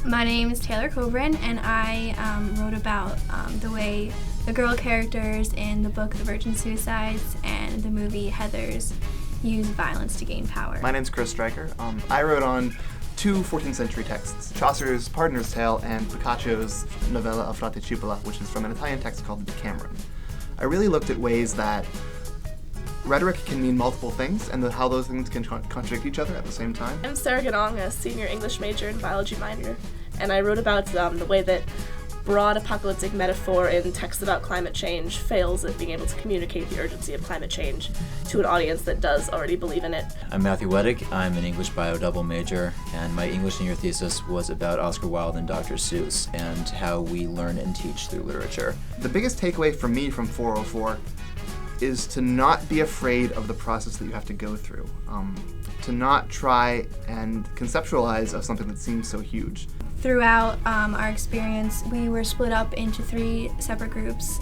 My name is Taylor Cobran, and I wrote about the way the girl characters in the book The Virgin Suicides and the movie Heathers use violence to gain power. My name's Chris Stryker. I wrote on two 14th century texts, Chaucer's Pardoner's Tale and Boccaccio's novella A Frate Cipolla, which is from an Italian text called the Decameron. I really looked at ways that rhetoric can mean multiple things and how those things can contradict each other at the same time. I'm Sarah Ganong, a senior English major and biology minor, and I wrote about the way that broad apocalyptic metaphor in texts about climate change fails at being able to communicate the urgency of climate change to an audience that does already believe in it. I'm Matthew Weddick. I'm an English bio double major, and my English senior thesis was about Oscar Wilde and Dr. Seuss and how we learn and teach through literature. The biggest takeaway for me from 404 is to not be afraid of the process that you have to go through, to not try and conceptualize of something that seems so huge. Throughout our experience, we were split up into 3 separate groups.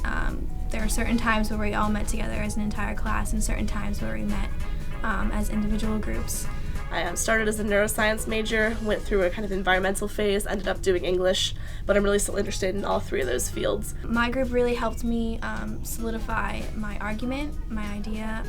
There were certain times where we all met together as an entire class and certain times where we met as individual groups. I started as a neuroscience major, went through a kind of environmental phase, ended up doing English, but I'm really still interested in all 3 of those fields. My group really helped me solidify my argument, my idea,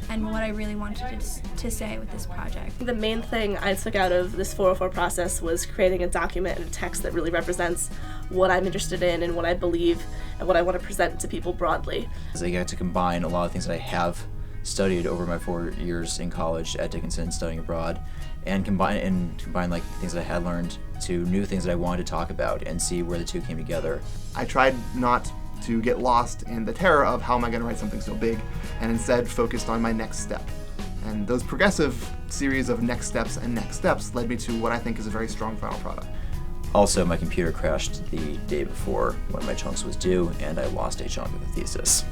and what I really wanted to say with this project. The main thing I took out of this 404 process was creating a document and a text that really represents what I'm interested in and what I believe and what I want to present to people broadly. I get to combine a lot of things that I have studied over my 4 years in college at Dickinson studying abroad and combine like things that I had learned to new things that I wanted to talk about and see where the two came together. I tried not to get lost in the terror of how am I going to write something so big, and instead focused on my next step. And those progressive series of next steps led me to what I think is a very strong final product. Also, my computer crashed the day before one of my chunks was due, and I lost a chunk of the thesis.